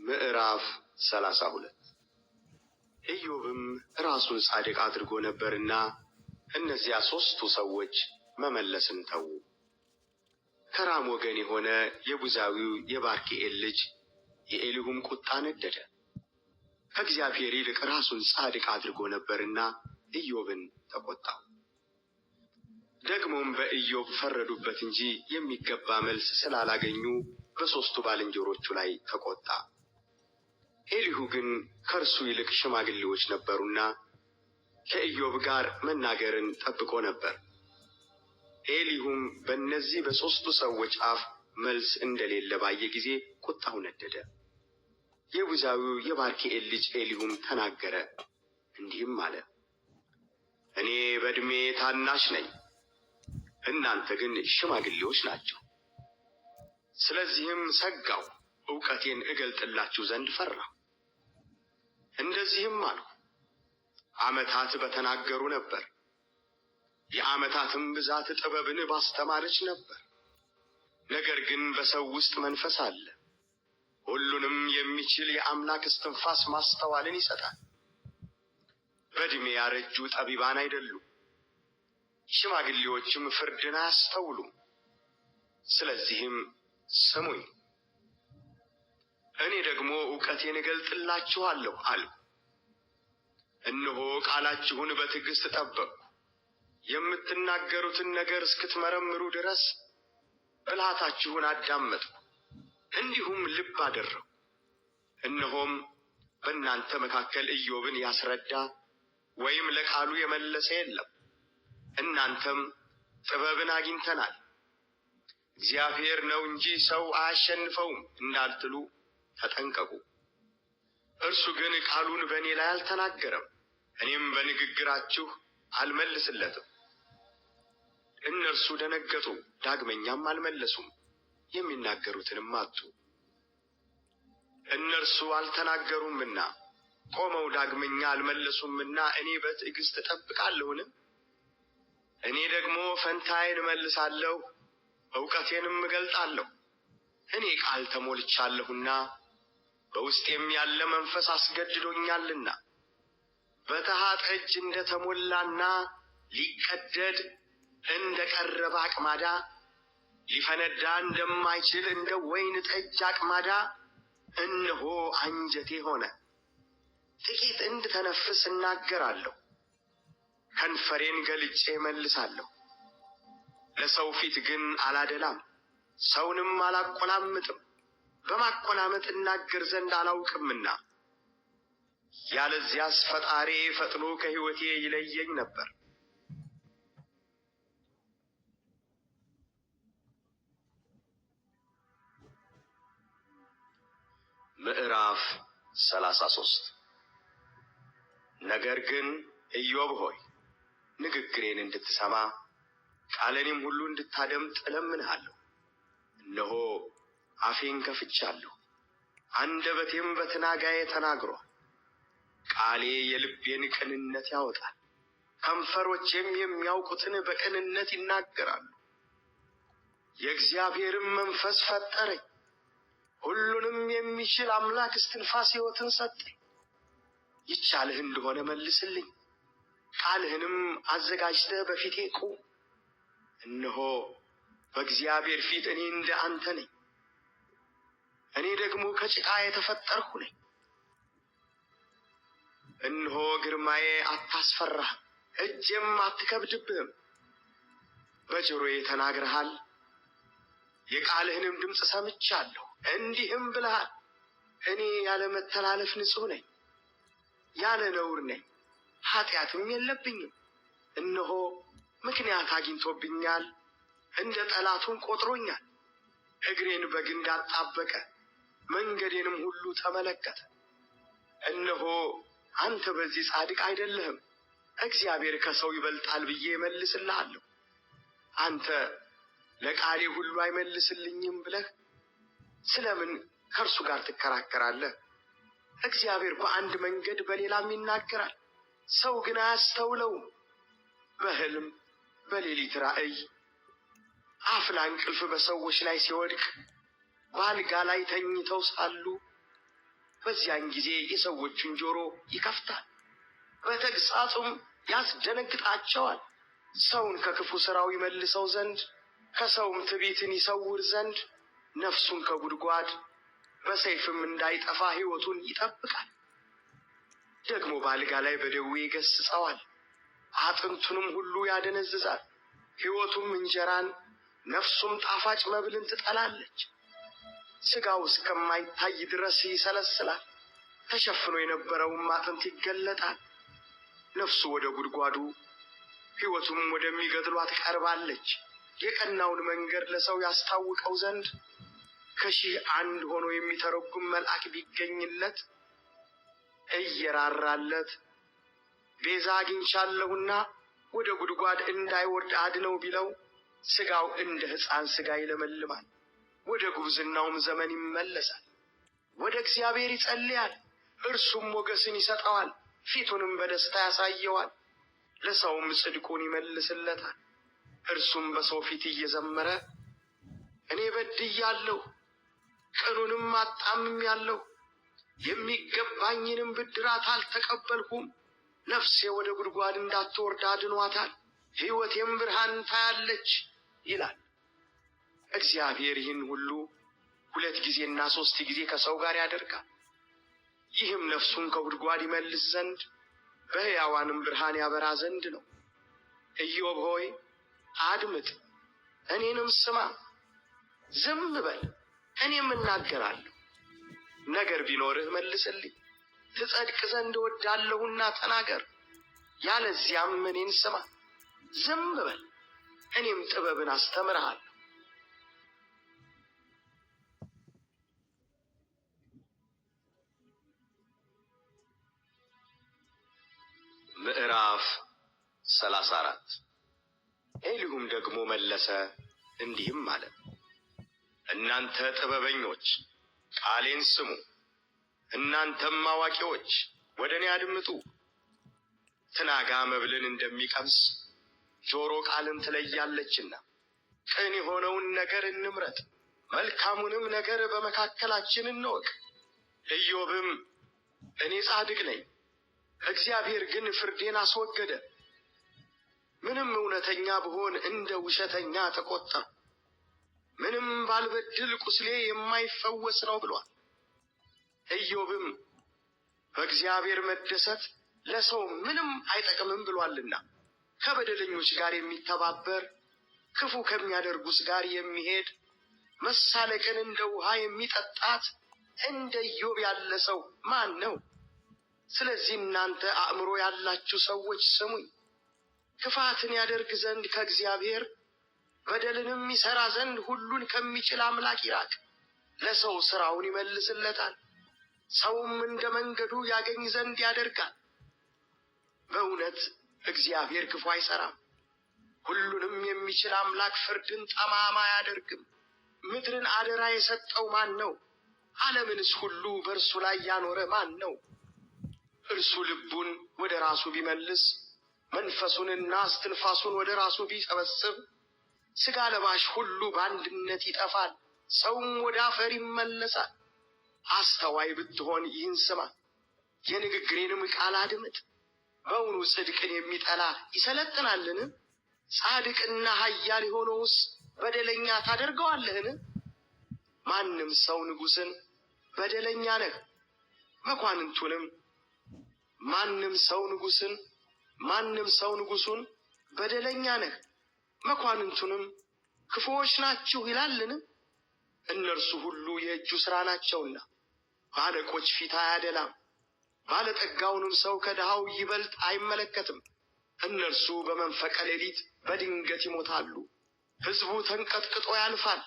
ምዕራፍ 32 ኢዮብም ራሱን ጻድቅ አድርጎ ነበርና እነዚያ ሦስቱ ሰዎች መመለስን ተዉ። ከራም ወገን የሆነ የቡዛዊው የባርክኤል ልጅ የኤሊሁም ቁጣ ነደደ። ከእግዚአብሔር ይልቅ ራሱን ጻድቅ አድርጎ ነበርና ኢዮብን ተቆጣው። ደግሞም በኢዮብ ፈረዱበት እንጂ የሚገባ መልስ ስላላገኙ በሦስቱ ባልንጀሮቹ ላይ ተቆጣ። ኤሊሁ ግን ከእርሱ ይልቅ ሽማግሌዎች ነበሩና ከኢዮብ ጋር መናገርን ጠብቆ ነበር። ኤሊሁም በእነዚህ በሦስቱ ሰዎች አፍ መልስ እንደሌለ ባየ ጊዜ ቁጣው ነደደ። የቡዛዊው የባርክኤል ልጅ ኤሊሁም ተናገረ፣ እንዲህም አለ፣ እኔ በዕድሜ ታናሽ ነኝ፣ እናንተ ግን ሽማግሌዎች ናችሁ። ስለዚህም ሰጋው፣ ዕውቀቴን እገልጥላችሁ ዘንድ ፈራሁ። እንደዚህም አልሁ፣ ዓመታት በተናገሩ ነበር፣ የዓመታትም ብዛት ጥበብን ባስተማረች ነበር። ነገር ግን በሰው ውስጥ መንፈስ አለ፣ ሁሉንም የሚችል የአምላክ እስትንፋስ ማስተዋልን ይሰጣል። በዕድሜ ያረጁ ጠቢባን አይደሉም፣ ሽማግሌዎችም ፍርድን አያስተውሉም። ስለዚህም ስሙኝ፣ እኔ ደግሞ ዕውቀቴን እገልጥላችኋለሁ አልሁ። እነሆ ቃላችሁን በትዕግሥት ጠበቅሁ፣ የምትናገሩትን ነገር እስክትመረምሩ ድረስ ብልሃታችሁን አዳመጥሁ፣ እንዲሁም ልብ አደረግሁ። እነሆም በእናንተ መካከል ኢዮብን ያስረዳ ወይም ለቃሉ የመለሰ የለም። እናንተም ጥበብን አግኝተናል፣ እግዚአብሔር ነው እንጂ ሰው አያሸንፈውም እንዳልትሉ ተጠንቀቁ። እርሱ ግን ቃሉን በእኔ ላይ አልተናገረም፣ እኔም በንግግራችሁ አልመልስለትም። እነርሱ ደነገጡ፣ ዳግመኛም አልመለሱም፣ የሚናገሩትንም አጡ። እነርሱ አልተናገሩምና ቆመው ዳግመኛ አልመለሱምና እኔ በትዕግሥት እጠብቃለሁን? እኔ ደግሞ ፈንታዬን እመልሳለሁ፣ ዕውቀቴንም እገልጣለሁ። እኔ ቃል ተሞልቻለሁና በውስጤም ያለ መንፈስ አስገድዶኛልና። በተሃ ጠጅ እንደ ተሞላና ሊቀደድ እንደ ቀረበ አቅማዳ፣ ሊፈነዳ እንደማይችል እንደ ወይን ጠጅ አቅማዳ እነሆ አንጀቴ ሆነ። ጥቂት እንድተነፍስ እናገራለሁ፣ ከንፈሬን ገልጬ እመልሳለሁ። ለሰው ፊት ግን አላደላም፣ ሰውንም አላቆላምጥም። በማቆላመጥ እናገር ዘንድ አላውቅምና፣ ያለዚያስ ፈጣሪዬ ፈጥኖ ከሕይወቴ ይለየኝ ነበር። ምዕራፍ 33 ነገር ግን ኢዮብ ሆይ ንግግሬን እንድትሰማ ቃሌንም ሁሉ እንድታደምጥ እለምንሃለሁ። እነሆ አፌን ከፍቻለሁ፣ አንደበቴም በትናጋዬ ተናግሯል። ቃሌ የልቤን ቅንነት ያወጣል፣ ከንፈሮቼም የሚያውቁትን በቅንነት ይናገራሉ። የእግዚአብሔርም መንፈስ ፈጠረኝ፣ ሁሉንም የሚችል አምላክ እስትንፋስ ሕይወትን ሰጠኝ። ይቻልህ እንደሆነ መልስልኝ፣ ቃልህንም አዘጋጅተህ በፊቴ ቁም። እነሆ በእግዚአብሔር ፊት እኔ እንደ አንተ ነኝ፣ እኔ ደግሞ ከጭቃ የተፈጠርሁ ነኝ። እነሆ ግርማዬ አታስፈራህም፣ እጄም አትከብድብህም። በጆሮዬ ተናግረሃል፣ የቃልህንም ድምፅ ሰምቻለሁ። እንዲህም ብለሃል፣ እኔ ያለ መተላለፍ ንጹሕ ነኝ፣ ያለ ነውር ነኝ፣ ኃጢአትም የለብኝም። እነሆ ምክንያት አግኝቶብኛል፣ እንደ ጠላቱም ቆጥሮኛል። እግሬን በግንድ አጣበቀ፣ መንገዴንም ሁሉ ተመለከተ። እነሆ አንተ በዚህ ጻድቅ አይደለህም፣ እግዚአብሔር ከሰው ይበልጣል ብዬ እመልስልሃለሁ። አንተ ለቃሌ ሁሉ አይመልስልኝም ብለህ ስለምን ከእርሱ ጋር ትከራከራለህ? እግዚአብሔር በአንድ መንገድ በሌላም ይናገራል፣ ሰው ግን አያስተውለውም። በሕልም በሌሊት ራእይ አፍላ እንቅልፍ በሰዎች ላይ ሲወድቅ በአልጋ ላይ ተኝተው ሳሉ በዚያን ጊዜ የሰዎችን ጆሮ ይከፍታል፣ በተግሣጹም ያስደነግጣቸዋል። ሰውን ከክፉ ሥራው ይመልሰው ዘንድ ከሰውም ትዕቢትን ይሰውር ዘንድ ነፍሱን ከጉድጓድ በሰይፍም እንዳይጠፋ ሕይወቱን ይጠብቃል። ደግሞ በአልጋ ላይ በደዌ ይገሥጸዋል፣ አጥንቱንም ሁሉ ያደነዝዛል። ሕይወቱም እንጀራን ነፍሱም ጣፋጭ መብልን ትጠላለች። ሥጋው እስከማይታይ ድረስ ይሰለስላል፣ ተሸፍኖ የነበረውም አጥንት ይገለጣል። ነፍሱ ወደ ጉድጓዱ ሕይወቱም ወደሚገድሏት ቀርባለች። የቀናውን መንገድ ለሰው ያስታውቀው ዘንድ ከሺህ አንድ ሆኖ የሚተረጉም መልአክ ቢገኝለት እየራራለት ቤዛ አግኝቻለሁና ወደ ጉድጓድ እንዳይወርድ አድነው ቢለው ሥጋው እንደ ሕፃን ሥጋ ይለመልማል፣ ወደ ጉብዝናውም ዘመን ይመለሳል። ወደ እግዚአብሔር ይጸልያል፣ እርሱም ሞገስን ይሰጠዋል፣ ፊቱንም በደስታ ያሳየዋል። ለሰውም ጽድቁን ይመልስለታል። እርሱም በሰው ፊት እየዘመረ እኔ በድያለሁ፣ ቅኑንም አጣምሜአለሁ፣ የሚገባኝንም ብድራት አልተቀበልሁም፣ ነፍሴ ወደ ጉድጓድ እንዳትወርድ አድኗታል፣ ሕይወቴም ብርሃን ታያለች ይላል። እግዚአብሔር ይህን ሁሉ 2 ጊዜና 3 ጊዜ ከሰው ጋር ያደርጋል። ይህም ነፍሱን ከጉድጓድ ይመልስ ዘንድ በሕያዋንም ብርሃን ያበራ ዘንድ ነው። ኢዮብ ሆይ አድምጥ፣ እኔንም ስማ፣ ዝም በል እኔም እናገራለሁ። ነገር ቢኖርህ መልስልኝ፣ ትጸድቅ ዘንድ እወዳለሁና ተናገር። ያለዚያም እኔን ስማ፣ ዝም በል እኔም ጥበብን አስተምርሃለሁ። ምዕራፍ 34 ኤሊሁም ደግሞ መለሰ እንዲህም አለ፣ እናንተ ጥበበኞች ቃሌን ስሙ፣ እናንተም አዋቂዎች ወደ እኔ አድምጡ። ትናጋ መብልን እንደሚቀምስ ጆሮ ቃልን ትለያለችና ቅን የሆነውን ነገር እንምረጥ፣ መልካሙንም ነገር በመካከላችን እንወቅ። ኢዮብም እኔ ጻድቅ ነኝ፣ እግዚአብሔር ግን ፍርዴን አስወገደ፣ ምንም እውነተኛ ብሆን እንደ ውሸተኛ ተቆጣ፣ ምንም ባልበድል ቁስሌ የማይፈወስ ነው ብሏል። ኢዮብም በእግዚአብሔር መደሰት ለሰው ምንም አይጠቅምም ብሏልና ከበደለኞች ጋር የሚተባበር ክፉ ከሚያደርጉስ ጋር የሚሄድ መሳለቅን እንደ ውሃ የሚጠጣት እንደ ኢዮብ ያለ ሰው ማን ነው? ስለዚህ እናንተ አእምሮ ያላችሁ ሰዎች ስሙኝ። ክፋትን ያደርግ ዘንድ ከእግዚአብሔር በደልንም ይሠራ ዘንድ ሁሉን ከሚችል አምላክ ይራቅ። ለሰው ሥራውን ይመልስለታል፣ ሰውም እንደ መንገዱ ያገኝ ዘንድ ያደርጋል። በእውነት እግዚአብሔር ክፉ አይሠራም፣ ሁሉንም የሚችል አምላክ ፍርድን ጠማማ አያደርግም። ምድርን አደራ የሰጠው ማን ነው? ዓለምንስ ሁሉ በእርሱ ላይ ያኖረ ማን ነው? እርሱ ልቡን ወደ ራሱ ቢመልስ መንፈሱንና እስትንፋሱን ወደ ራሱ ቢሰበስብ ሥጋ ለባሽ ሁሉ በአንድነት ይጠፋል፣ ሰውም ወደ አፈር ይመለሳል። አስተዋይ ብትሆን ይህን ስማ፣ የንግግሬንም ቃል አድምጥ። በውኑ ጽድቅን የሚጠላ ይሰለጥናልን? ጻድቅና ኃያል የሆነውስ በደለኛ ታደርገዋለህን? ማንም ሰው ንጉሥን በደለኛ ነህ፣ መኳንንቱንም ማንም ሰው ንጉሡን በደለኛ ነህ፣ መኳንንቱንም ክፉዎች ናችሁ ይላልን? እነርሱ ሁሉ የእጁ ሥራ ናቸውና በአለቆች ፊት አያደላም። ባለጠጋውንም ሰው ከድሃው ይበልጥ አይመለከትም። እነርሱ በመንፈቀ ሌሊት በድንገት ይሞታሉ። ሕዝቡ ተንቀጥቅጦ ያልፋል፣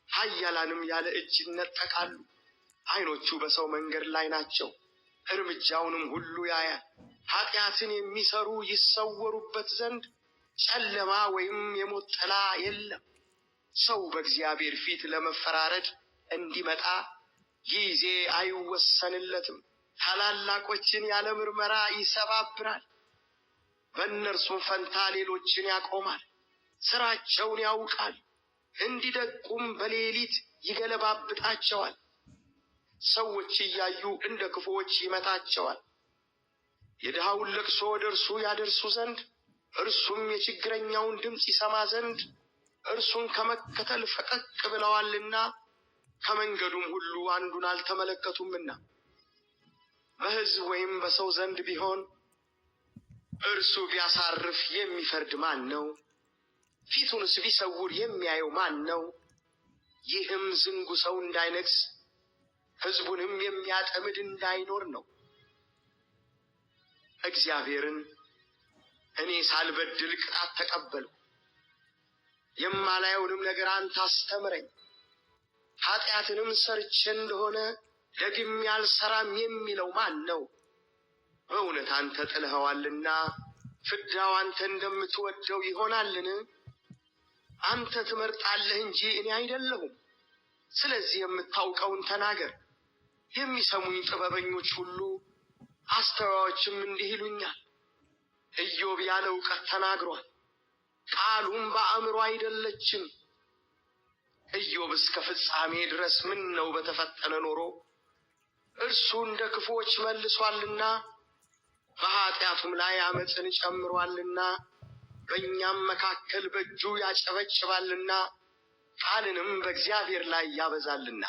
ኃያላንም ያለ እጅ ይነጠቃሉ። ዓይኖቹ በሰው መንገድ ላይ ናቸው፣ እርምጃውንም ሁሉ ያያል። ኃጢአትን የሚሰሩ ይሰወሩበት ዘንድ ጨለማ ወይም የሞት ጥላ የለም። ሰው በእግዚአብሔር ፊት ለመፈራረድ እንዲመጣ ጊዜ አይወሰንለትም። ታላላቆችን ያለ ምርመራ ይሰባብራል፣ በእነርሱም ፈንታ ሌሎችን ያቆማል። ሥራቸውን ያውቃል፣ እንዲደቁም በሌሊት ይገለባብጣቸዋል። ሰዎች እያዩ እንደ ክፉዎች ይመታቸዋል። የድሃውን ለቅሶ ወደ እርሱ ያደርሱ ዘንድ እርሱም የችግረኛውን ድምፅ ይሰማ ዘንድ እርሱን ከመከተል ፈቀቅ ብለዋልና ከመንገዱም ሁሉ አንዱን አልተመለከቱምና። በሕዝብ ወይም በሰው ዘንድ ቢሆን እርሱ ቢያሳርፍ የሚፈርድ ማን ነው? ፊቱንስ ቢሰውር የሚያየው ማን ነው? ይህም ዝንጉ ሰው እንዳይነግሥ ሕዝቡንም የሚያጠምድ እንዳይኖር ነው። እግዚአብሔርን እኔ ሳልበድል ቅጣት ተቀበልሁ፣ የማላየውንም ነገር አንተ አስተምረኝ፣ ኃጢአትንም ሰርቼ እንደሆነ ደግሜ አልሠራም የሚለው ማን ነው? በእውነት አንተ ጥለኸዋልና ፍዳው አንተ እንደምትወደው ይሆናልን? አንተ ትመርጣለህ እንጂ እኔ አይደለሁም። ስለዚህ የምታውቀውን ተናገር። የሚሰሙኝ ጥበበኞች ሁሉ አስተዋዮችም እንዲህ ይሉኛል፣ ኢዮብ ያለ እውቀት ተናግሯል፣ ቃሉም በአእምሮ አይደለችም። ኢዮብ እስከ ፍጻሜ ድረስ ምን ነው በተፈተነ ኖሮ። እርሱ እንደ ክፉዎች መልሷልና በኃጢአቱም ላይ ዓመፅን ጨምሯልና በእኛም መካከል በእጁ ያጨበጭባልና ቃልንም በእግዚአብሔር ላይ ያበዛልና።